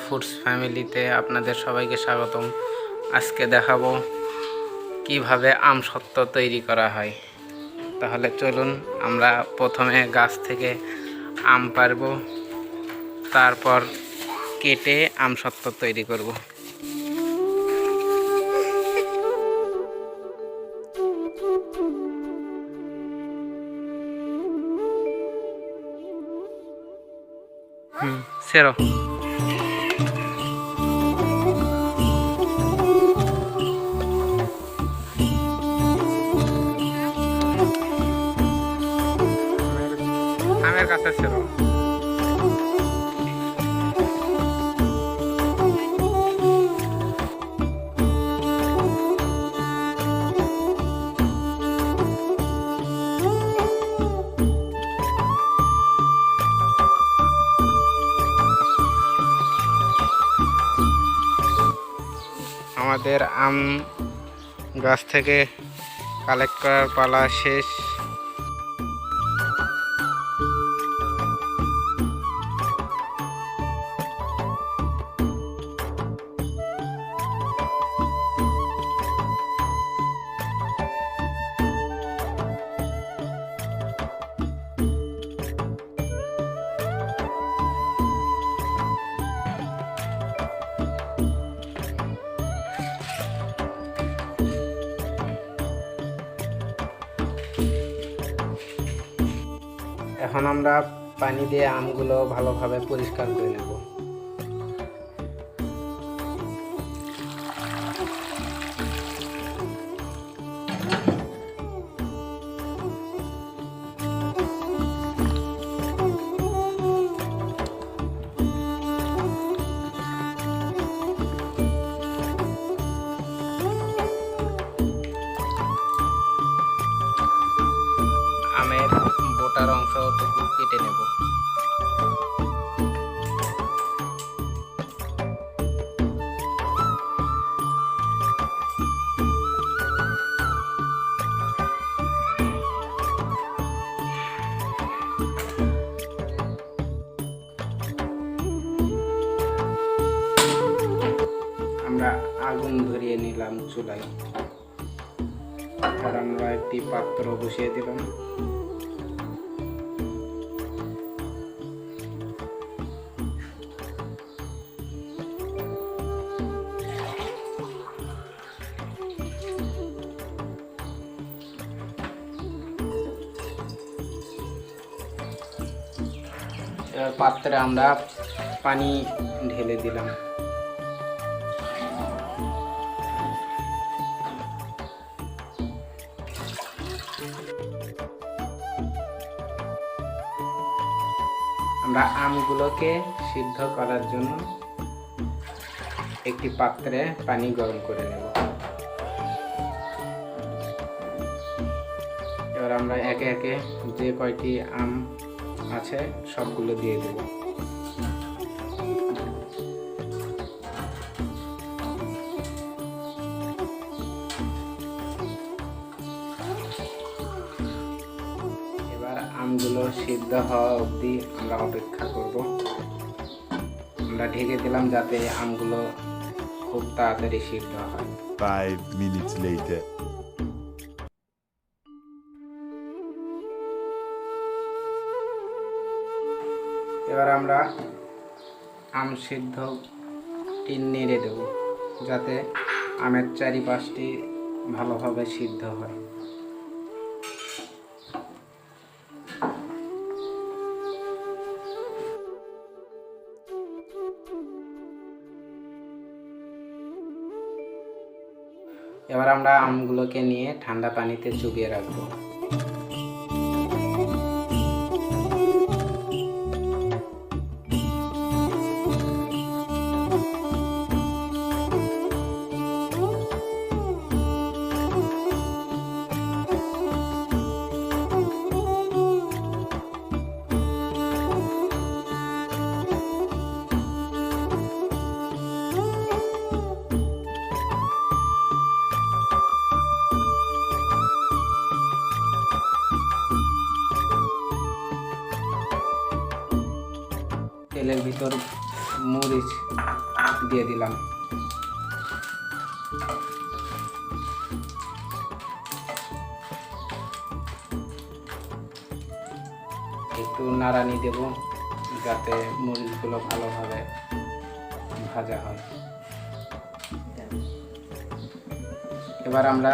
Foods ফ্যামিলিতে আপনাদের সবাইকে স্বাগতম। আজকে দেখাবো কিভাবে আমসত্ত্ব তৈরি করা হয়। তাহলে চলুন, আমরা প্রথমে গাছ থেকে আম পারবো, তারপর কেটে আমসত্ত্ব তৈরি করব। সেরো আমের কাছে সেরো আমাদের আম গাছ থেকে কালেক্ট করার পালা শেষ। এখন আমরা পানি দিয়ে আমগুলো ভালোভাবে পরিষ্কার করে নেব। আমের বোটার অংশটুকু কেটে নেব। আমরা আগুন ধরিয়ে নিলাম চুলায়, আর আমরা একটি পাত্র বসিয়ে দিলাম। এবার পাত্রে আমরা পানি ঢেলে দিলাম। আমরা আমগুলোকে সিদ্ধ করার জন্য একটি পাত্রে পানি গরম করে নেব। এবার আমরা একে একে যে কয়টি আম আছে সবগুলো দিয়ে দেব। এবার আমগুলো সিদ্ধ হওয়া অবধি আমরা অপেক্ষা করব। আমরা ঢেকে দিলাম যাতে আমগুলো খুব তাড়াতাড়ি সিদ্ধ হয়। 5 minutes later. এবার আমরা আম সিদ্ধটি নেড়ে দেব যাতে আমের চারিপাশটি ভালোভাবে সিদ্ধ হয়। এবার আমরা আমগুলোকে নিয়ে ঠান্ডা পানিতে চুবিয়ে রাখবো। তেলের ভিতর মরিচ দিয়ে দিলাম। একটু নাড়ানি দেব যাতে মরিচগুলো ভালোভাবে ভাজা হয়। এবার আমরা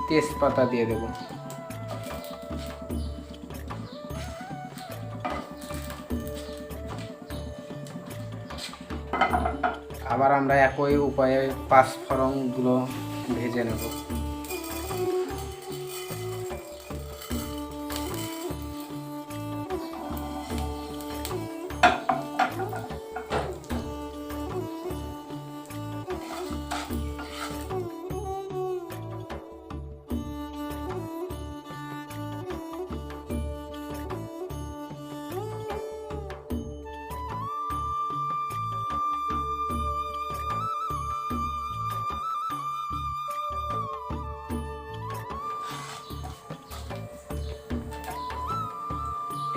তেজপাতা দিয়ে দেব। আবার আমরা একই উপায়ে পাঁচ ফোড়নগুলো ভেজে নেব।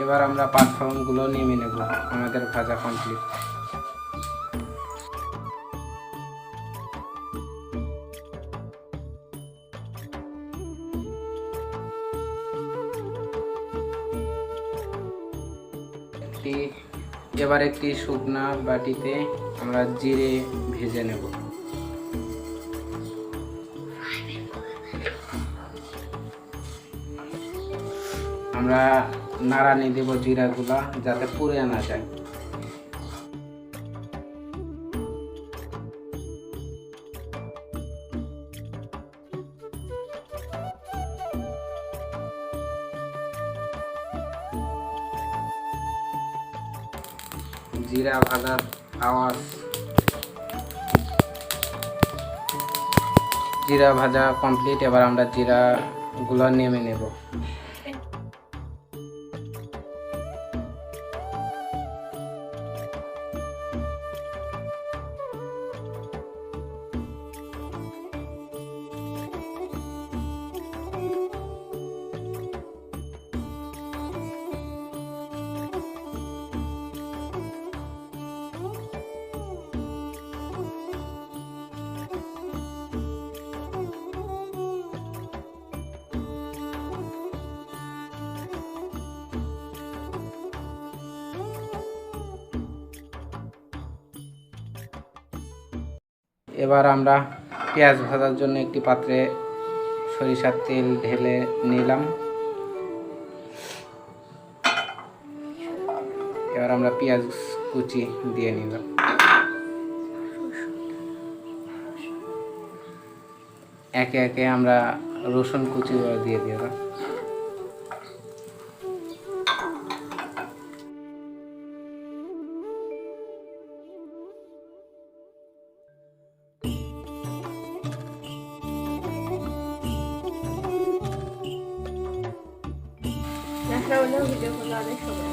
এবার আমরা পাঁচ ফোড়নগুলো নেমে নেব। আমাদের ভাজা কমপ্লিট। এবার একটি শুকনা বাটিতে আমরা জিরে ভেজে নেব। আমরা নাড়ানি দেব জিরাগুলা যাতে পুড়ে না যায়। জিরা ভাজার আওয়াজ, জিরা ভাজা কমপ্লিট। এবার আমরা জিরাগুলো নেমে নেব। এবার আমরা পেঁয়াজ ভাজার জন্য একটি পাত্রে সরিষার তেল ঢেলে নিলাম। এবার আমরা পেঁয়াজ কুচি দিয়ে নিলাম। একে একে আমরা রসুন কুচি দিয়ে দিলাম। ভিডিও করলে অনেক সময়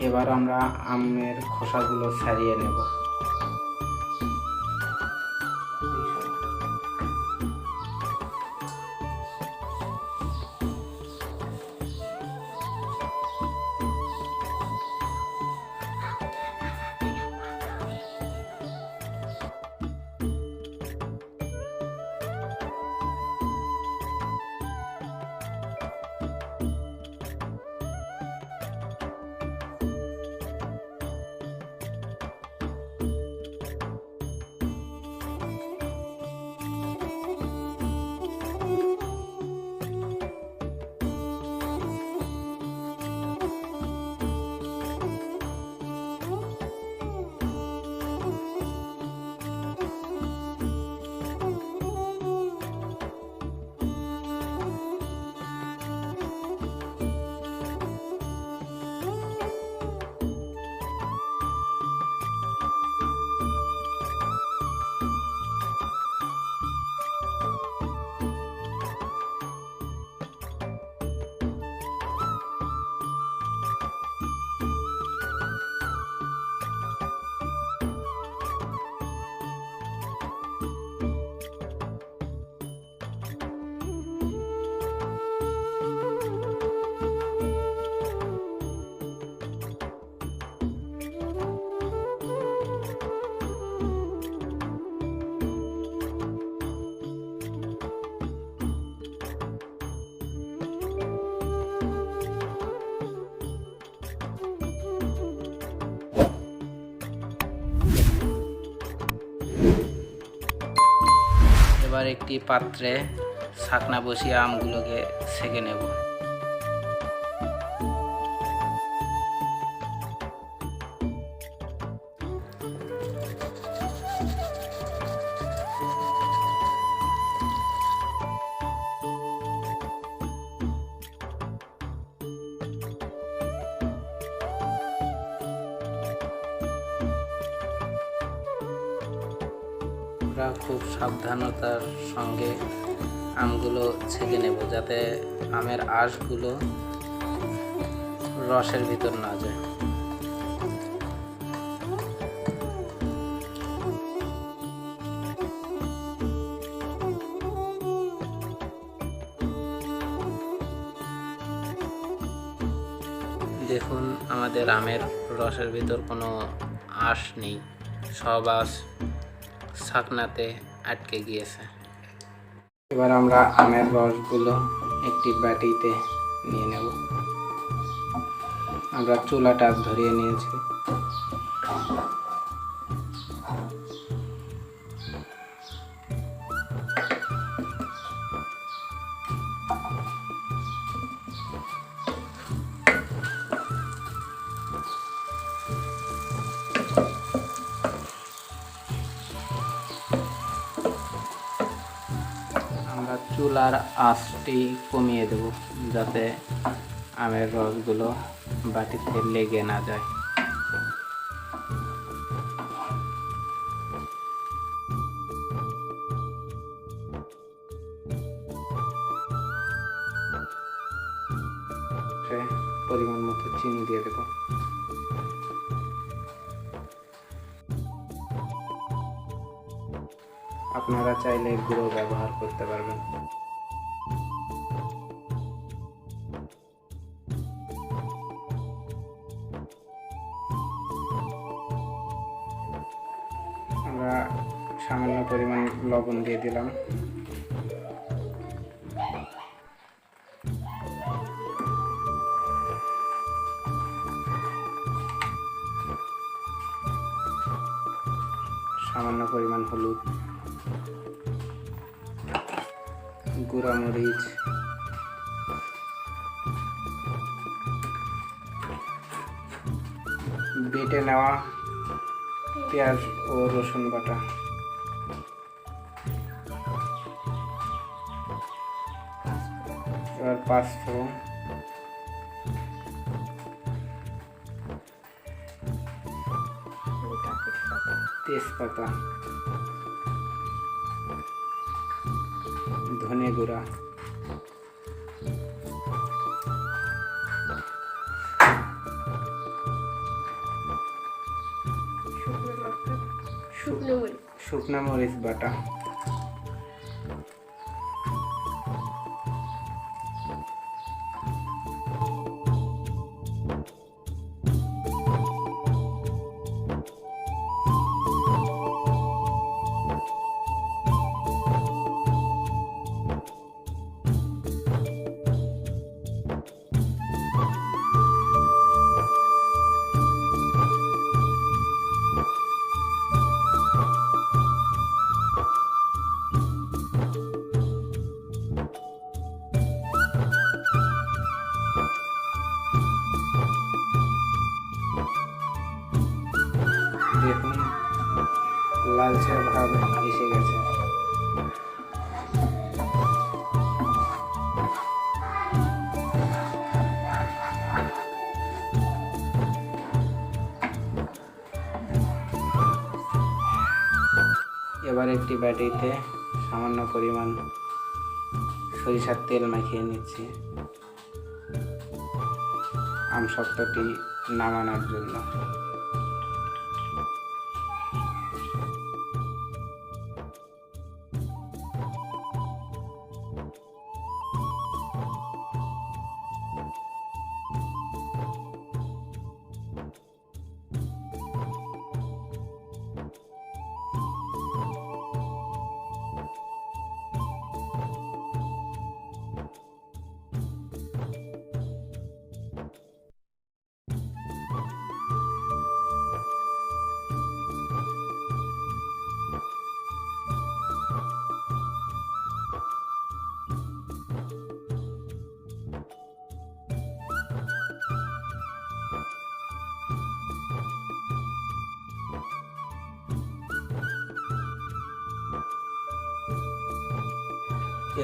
এবার আমরা আমের খোসাগুলো ছাড়িয়ে নেব। এবার একটি পাত্রে ছাকনা বসিয়ে আমগুলোকে ছেঁকে নেব। আমরা খুব সাবধানতার সঙ্গে আমগুলো ছেঁকে নেব যাতে আমের আঁশগুলো রসের ভিতর না যায়। দেখুন আমাদের আমের রসের ভিতর কোনো আঁশ নেই, সব আঁশ ছাকনাতে আটকে গিয়েছে। এবার আমরা আমের রসগুলো একটি বাটিতে নিয়ে নেব। আমরা চুলাটা ধরিয়ে নিয়েছি। আমরা চুলার আঁচটি কমিয়ে দেব যাতে আমের রসগুলো বাটিতে লেগে না যায়। পরিমাণ মতো চিনি দিয়ে দেব। আপনারা চাইলে গুঁড়ো ব্যবহার করতে পারবেন। আমরা সামান্য পরিমাণ লবণ দিয়ে দিলাম। সামান্য পরিমাণ হলুদ, গুঁড়া মরিচ, বেটে নেওয়া পেঁয়াজ ও রসুন বাটা, এবার 5 ফোড়ন, তেজপাতা, ধনে গুঁড়া, শুকনো মরিচ বাটা, দেখুন লালচে ভাব এসে গেছে। এবার একটি বাটিতে সামান্য পরিমাণ সরিষার তেল মাখিয়ে নিচ্ছি আমসত্ত্বটি নামানোর জন্য।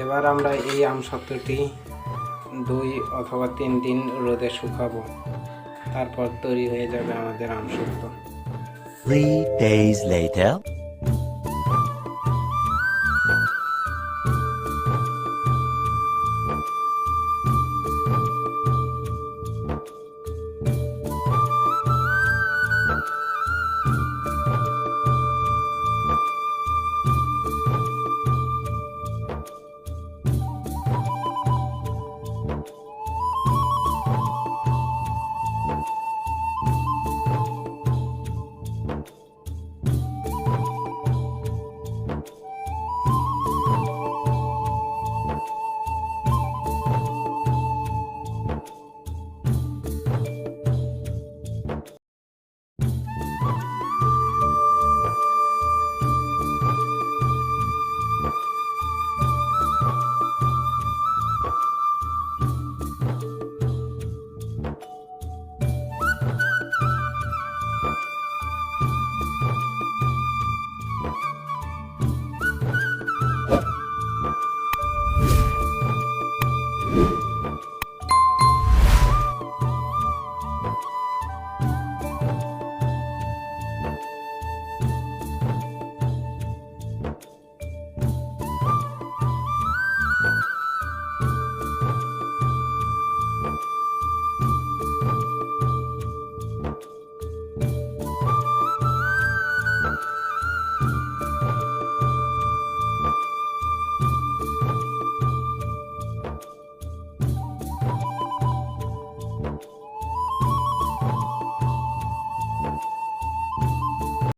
এবার আমরা এই আমসত্ত্বটি 2 অথবা 3 দিন রোদে শুকাবো, তারপর তৈরি হয়ে যাবে আমাদের আমসত্ত্ব। 3 days later.